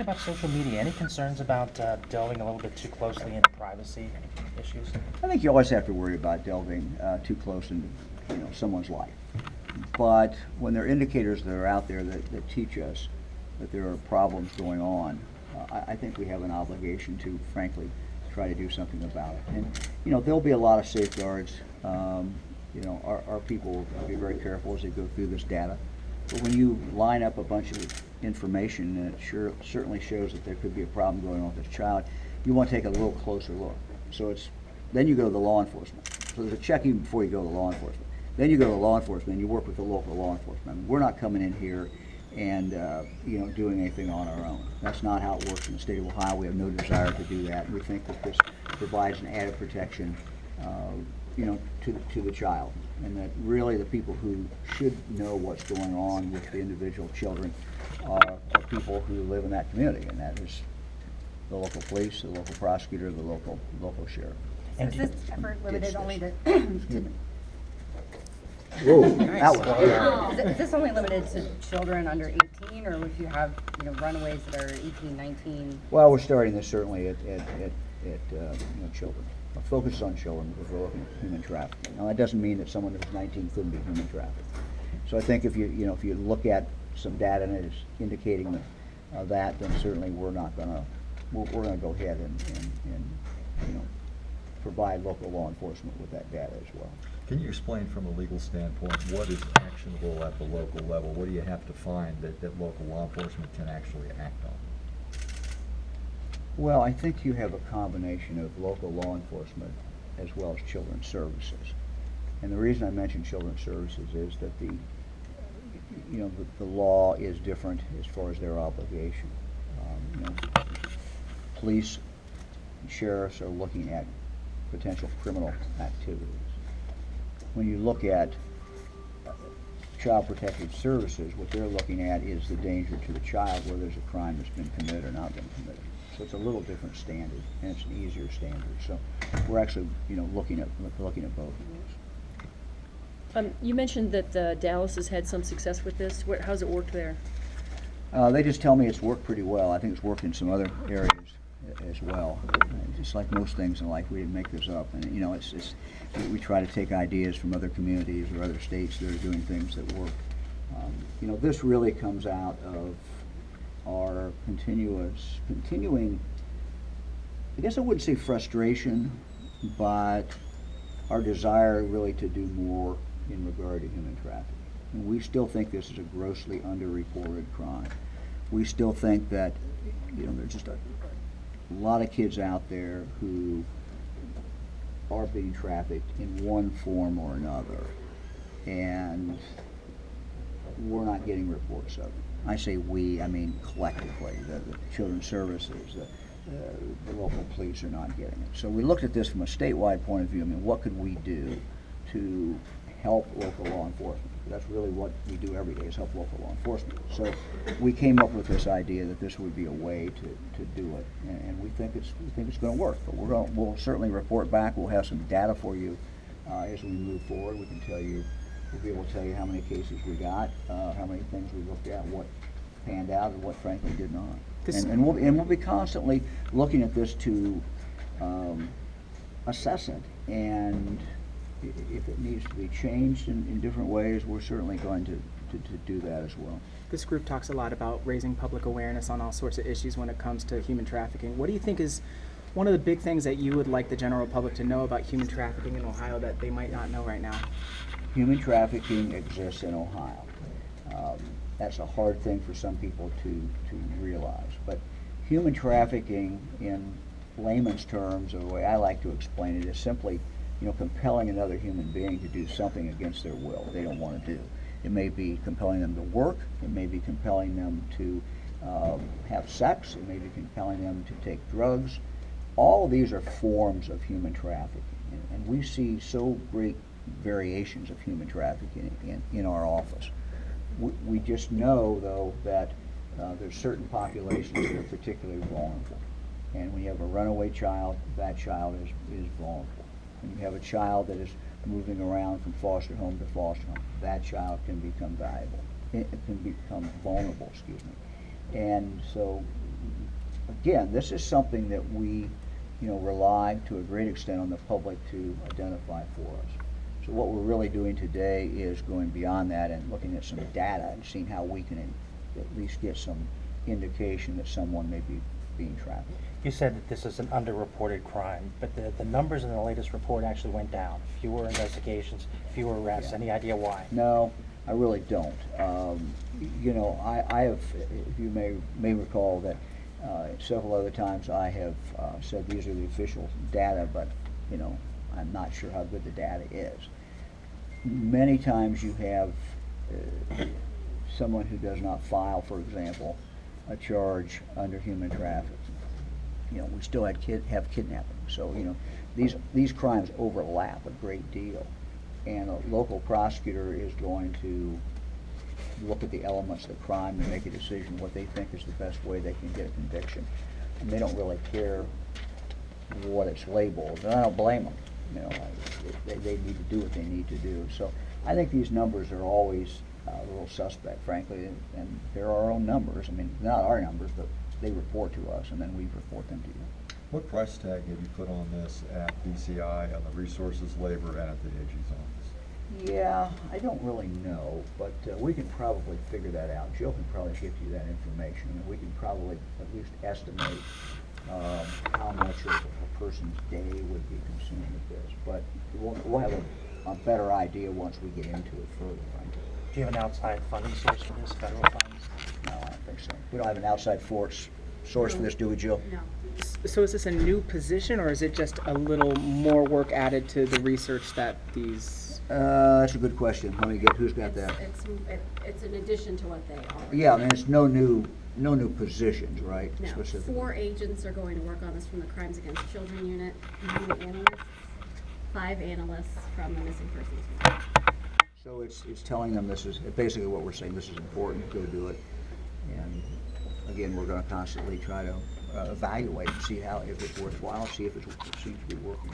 about social media. Any concerns about delving a little bit too closely into privacy issues? I think you always have to worry about delving too close into someone's life. But when there are indicators that are out there that teach us that there are problems going on, I think we have an obligation to, frankly, try to do something about it. And there'll be a lot of safeguards. Our people will be very careful as they go through this data. But when you line up a bunch of information and it certainly shows that there could be a problem going on with this child, you want to take a little closer look. So then you go to the law enforcement. So there's a check even before you go to law enforcement. Then you go to law enforcement and you work with the local law enforcement. I mean, we're not coming in here and doing anything on our own. That's not how it works in the state of Ohio. We have no desire to do that. We think that this provides an added protection to the child, and that really the people who should know what's going on with the individual children are people who live in that community, and that is the local police, the local prosecutor, the local sheriff. So is this effort limited only to Whoa, that was is this only limited to children under 18, or would you have runaways that are 18, 19? Well, we're starting this certainly at children. Our focus is on children because we're looking at human trafficking. Now that doesn't mean that someone who's 19 couldn't be human trafficked. So I think if you look at some data and it's indicating that, then certainly we're gonna go ahead and provide local law enforcement with that data as well. Can you explain from a legal standpoint what is actionable at the local level? What do you have to find that local law enforcement can actually act on? Well, I think you have a combination of local law enforcement as well as children's services. And the reason I mention children's services is that the law is different as far as their obligation. Police and sheriffs are looking at potential criminal activities. When you look at Child Protective Services, what they're looking at is the danger to the child, whether there's a crime that's been committed or not been committed. So it's a little different standard, and it's an easier standard. So we're actually, looking at both of those. You mentioned that Dallas has had some success with this. How's it worked there? They just tell me it's worked pretty well. I think it's worked in some other areas as well. Just like most things in life, we didn't make this up. And we try to take ideas from other communities or other states that are doing things that work. This really comes out of our continuing, I guess I wouldn't say frustration, but our desire really to do more in regard to human trafficking. And we still think this is a grossly underreported crime. We still think that there's just a lot of kids out there who are being trafficked in one form or another, and we're not getting reports of it. I say we, I mean collectively. The children's services, the local police are not getting it. So we looked at this from a statewide point of view. I mean, what could we do to help local law enforcement? That's really what we do every day, is help local law enforcement. So we came up with this idea that this would be a way to do it, and we think it's going to work. But we'll certainly report back. We'll have some data for you as we move forward. We can tell you. We'll be able to tell you how many cases we got, how many things we looked at, what panned out, and what frankly did not. And we'll be constantly looking at this to assess it, and if it needs to be changed in different ways, we're certainly going to do that as well. This group talks a lot about raising public awareness on all sorts of issues when it comes to human trafficking. What do you think is one of the big things that you would like the general public to know about human trafficking in Ohio that they might not know right now? Human trafficking exists in Ohio. That's a hard thing for some people to realize. But human trafficking, in layman's terms, or the way I like to explain it, is simply compelling another human being to do something against their will they don't want to do. It may be compelling them to work. It may be compelling them to have sex. It may be compelling them to take drugs. All of these are forms of human trafficking. And we see so great variations of human trafficking in our office. We just know, though, that there's certain populations that are particularly vulnerable. And when you have a runaway child, that child is vulnerable. When you have a child that is moving around from foster home to foster home, that child can become valuable. It can become vulnerable, excuse me. And so again, this is something that we, rely to a great extent on the public to identify for us. So what we're really doing today is going beyond that and looking at some data and seeing how we can at least get some indication that someone may be being trafficked. You said that this is an underreported crime, but the numbers in the latest report actually went down. Fewer investigations, fewer arrests. Yeah. Any idea why? No, I really don't. I have, if you may recall that several other times I have said these are the official data, but I'm not sure how good the data is. Many times you have someone who does not file, for example, a charge under human trafficking. We still have kidnapping. So, these crimes overlap a great deal. And a local prosecutor is going to look at the elements of the crime and make a decision what they think is the best way they can get a conviction. And they don't really care what it's labeled. And I don't blame them. They need to do what they need to do. So I think these numbers are always a little suspect, frankly, and they're our own numbers. I mean, not our numbers, but they report to us, and then we report them to you. What price tag have you put on this at BCI, on the resources, labor, and at the AG's office? Yeah, I don't really know, but we can probably figure that out. Jill can probably give you that information, and we can probably at least estimate how much of a person's day would be consumed with this. But we'll have a better idea once we get into it further, frankly. Do you have an outside funding source for this, federal funds? No, I don't think so. We don't have an outside source for this, do we, Jill? No. So is this a new position, or is it just a little more work added to the research that these? That's a good question. Let me get, who's got that? It's an addition to what they already. Yeah, I mean, it's no new positions, right? No, Specifically. 4 agents are going to work on this from the Crimes Against Children unit, 9 analysts, 5 analysts from the missing persons unit. So it's telling them this is basically what we're saying. This is important. Go do it. And again, we're going to constantly try to evaluate and see if it's worthwhile, see if it seems to be working.